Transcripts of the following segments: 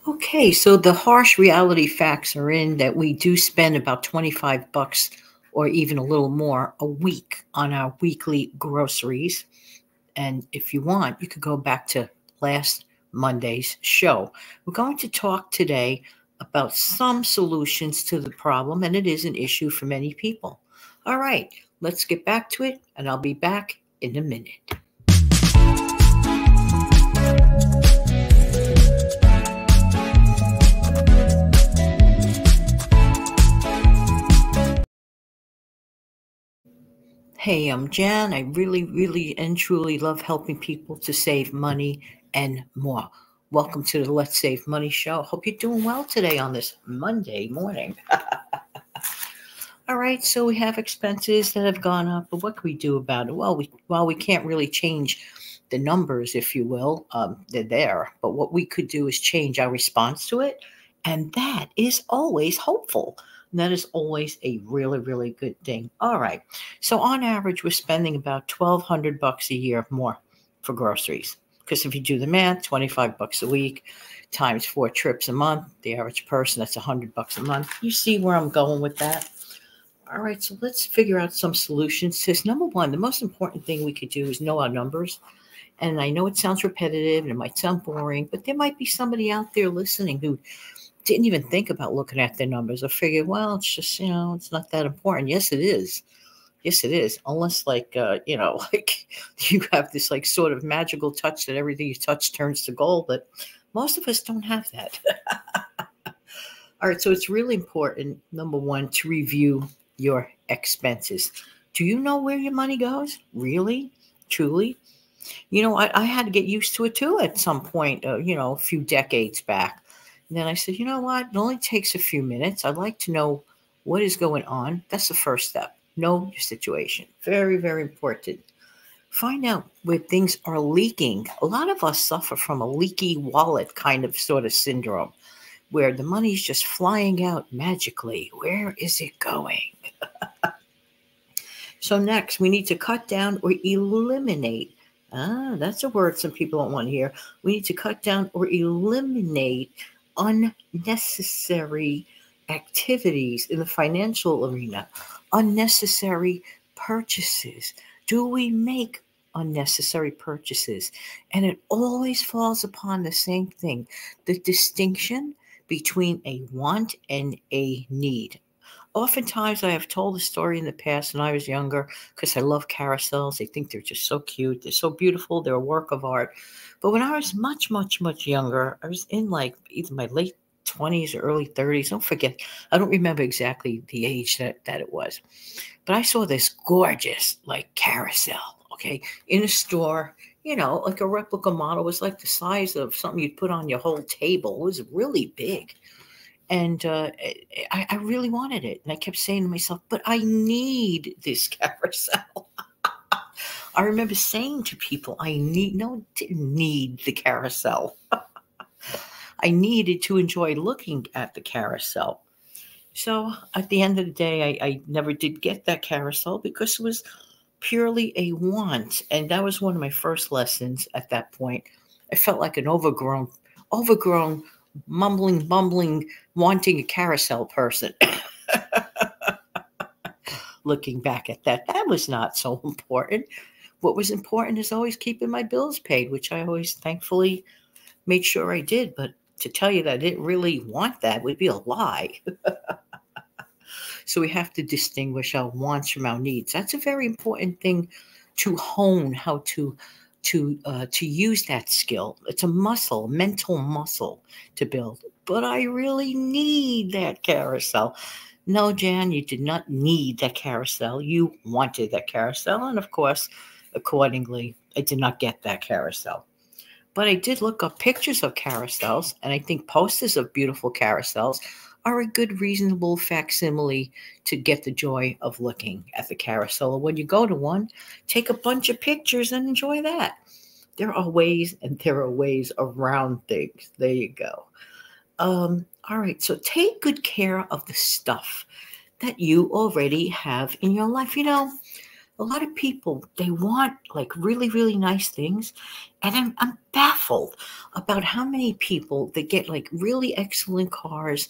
Okay, so the harsh reality facts are in that we do spend about 25 bucks or even a little more a week on our weekly groceries. And if you want, you could go back to last Monday's show. We're going to talk today about some solutions to the problem, and it is an issue for many people. All right, let's get back to it, and I'll be back in a minute. Hey, I'm Jan. I really and truly love helping people to save money and more. Welcome to the Let's Save Money show. Hope you're doing well today on this Monday morning. All right, so we have expenses that have gone up, but what can we do about it? Well, we can't really change the numbers, if you will. They're there, but what we could do is change our response to it, and that is always hopeful. And that is always a really good thing. All right, so on average, we're spending about $1,200 a year more for groceries. Because if you do the math, 25 bucks a week times 4 trips a month, the average person, that's $100 a month. You see where I'm going with that? All right, so let's figure out some solutions. Says number one, the most important thing we could do is know our numbers. And I know it sounds repetitive and it might sound boring, but there might be somebody out there listening who didn't even think about looking at their numbers or figured, well, it's just, it's not that important. Yes, it is. Yes, it is. Unless like, like you have this like sort of magical touch that everything you touch turns to gold, but most of us don't have that. All right, so it's really important, number one, to review your expenses. Do you know where your money goes? Really? Truly? I had to get used to it too at some point, a few decades back. And then I said, you know what? It only takes a few minutes. I'd like to know what is going on. That's the first step. Know your situation. Very important. Find out where things are leaking. A lot of us suffer from a leaky wallet kind of sort of syndrome where the money's just flying out magically. Where is it going? So next, we need to cut down or eliminate. That's a word some people don't want to hear. We need to cut down or eliminate unnecessary activities in the financial arena, unnecessary purchases. Do we make unnecessary purchases? And it always falls upon the same thing, the distinction between a want and a need. Oftentimes, I have told the story in the past when I was younger because I love carousels. I think they're just so cute. They're so beautiful. They're a work of art. But when I was much younger, I was in like either my late 20s or early 30s. Don't forget, I don't remember exactly the age that it was. But I saw this gorgeous like carousel, okay, in a store, like a replica model. It was like the size of something you'd put on your whole table. It was really big. And I really wanted it. And I kept saying to myself, but I need this carousel. I remember saying to people, didn't need the carousel. I needed to enjoy looking at the carousel. So at the end of the day, I never did get that carousel because it was purely a want. And that was one of my first lessons at that point. I felt like an overgrown, bumbling, wanting a carousel person. Looking back at that was not so important. What was important is always keeping my bills paid, which I always thankfully made sure I did. But to tell you that I didn't really want that would be a lie. So we have to distinguish our wants from our needs. That's a very important thing to hone, how to use that skill. It's a muscle, mental muscle to build. But I really need that carousel. No, Jan, you did not need that carousel. You wanted that carousel. And of course, accordingly, I did not get that carousel. But I did look up pictures of carousels, and I think posters of beautiful carousels are a good, reasonable facsimile to get the joy of looking at the carousel. When you go to one, take a bunch of pictures and enjoy that. There are ways around things. There you go. All right, so take good care of the stuff that you already have in your life. A lot of people, they want like really, really nice things. And I'm baffled about how many people that get like really excellent cars.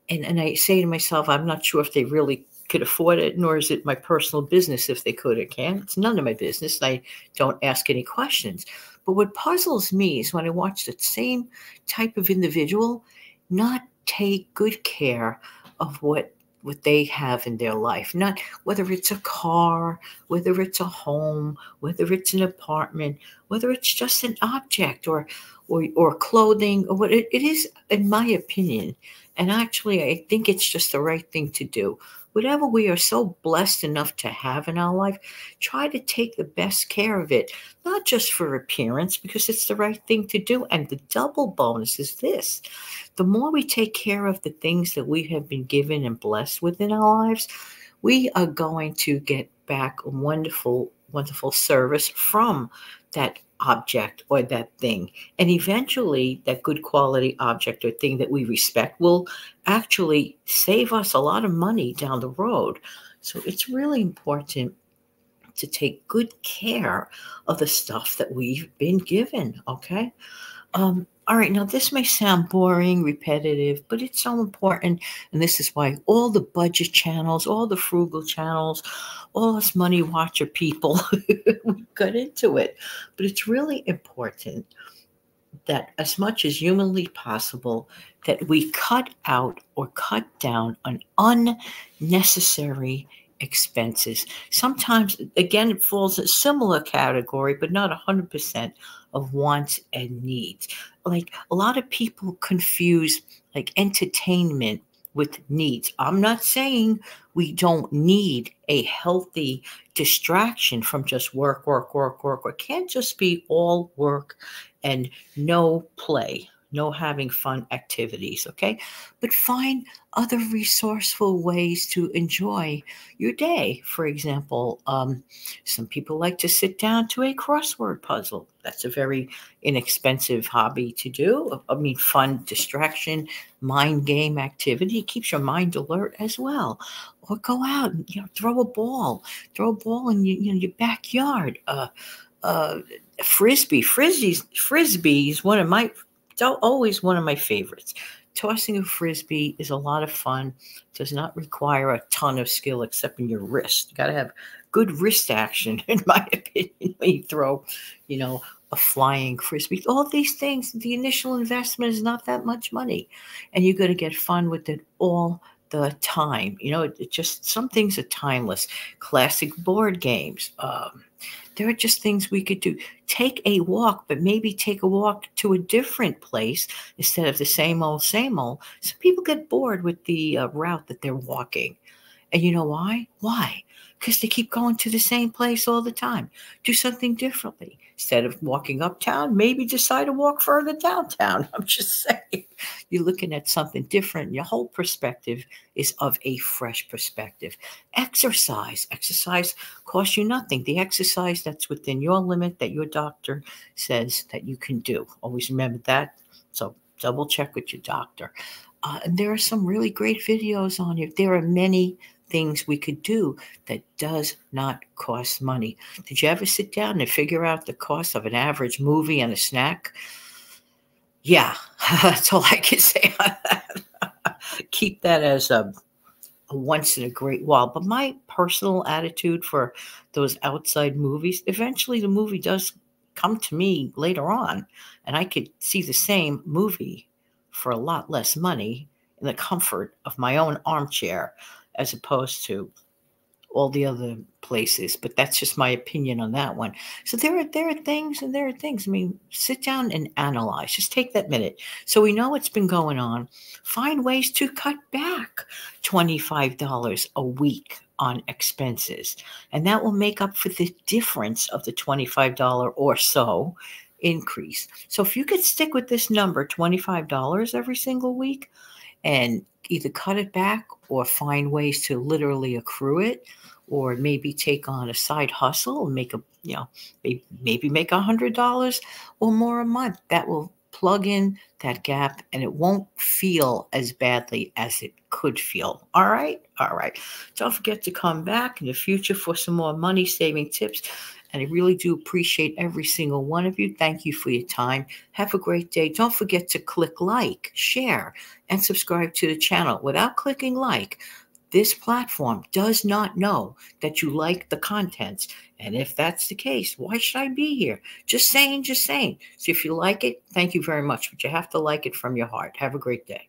And I say to myself, I'm not sure if they really could afford it, nor is it my personal business if they could or can. It's none of my business. I don't ask any questions. But what puzzles me is when I watch that same type of individual not take good care of what they have in their life, not whether it's a car, whether it's a home, whether it's an apartment, whether it's just an object or clothing or what it is, in my opinion. And actually, I think it's just the right thing to do. Whatever we are so blessed enough to have in our life, try to take the best care of it, not just for appearance, because it's the right thing to do. And the double bonus is this: the more we take care of the things that we have been given and blessed with in our lives, we are going to get back a wonderful, wonderful service from that object or that thing. And eventually, that good quality object or thing that we respect will actually save us a lot of money down the road. So it's really important to take good care of the stuff that we've been given, okay? All right, now this may sound boring, repetitive, but it's so important. And this is why all the budget channels, all the frugal channels, all us money watcher people, we got into it. But it's really important that as much as humanly possible, that we cut out or cut down on unnecessary expenses. Sometimes, again, it falls in a similar category, but not 100% of wants and needs. Like a lot of people confuse like entertainment with needs. I'm not saying we don't need a healthy distraction from just work, work, work, work. It can't just be all work and no play, no having fun activities, okay? But find other resourceful ways to enjoy your day. For example, some people like to sit down to a crossword puzzle. That's a very inexpensive hobby to do. I mean, fun distraction, mind game activity. Keeps your mind alert as well. Or go out and throw a ball in your backyard. Uh, frisbee is always one of my favorites. Tossing a frisbee is a lot of fun. Does not require a ton of skill except in your wrist. You got to have good wrist action, in my opinion, when you throw, a flying frisbee. All these things, the initial investment is not that much money, and you got to get fun with it all the time. It just, some things are timeless. Classic board games. There are just things we could do. Take a walk, but maybe take a walk to a different place instead of the same old, same old. Some people get bored with the route that they're walking. And you know why? Why? Because they keep going to the same place all the time. Do something differently. Instead of walking uptown, maybe decide to walk further downtown. I'm just saying. You're looking at something different. Your whole perspective is of a fresh perspective. Exercise. Exercise costs you nothing. The exercise that's within your limit that your doctor says that you can do. Always remember that. So double check with your doctor. And there are some really great videos on it. There are many things we could do that does not cost money. Did you ever sit down and figure out the cost of an average movie and a snack? Yeah, that's all I can say on that. Keep that as a once in a great while. But my personal attitude for those outside movies, eventually the movie does come to me later on, and I could see the same movie for a lot less money in the comfort of my own armchair as opposed to all the other places. But that's just my opinion on that one. So there are things and there are things. I mean, sit down and analyze. Just take that minute. So we know what's been going on. Find ways to cut back $25 a week on expenses. And that will make up for the difference of the $25 or so increase. So if you could stick with this number, $25 every single week, and either cut it back or find ways to literally accrue it, or maybe take on a side hustle and make maybe make $100 or more a month. That will plug in that gap and it won't feel as badly as it could feel. All right. All right. Don't forget to come back in the future for some more money saving tips. And I really do appreciate every single one of you. Thank you for your time. Have a great day. Don't forget to click like, share, and subscribe to the channel. Without clicking like, this platform does not know that you like the contents. And if that's the case, why should I be here? Just saying, just saying. So if you like it, thank you very much. But you have to like it from your heart. Have a great day.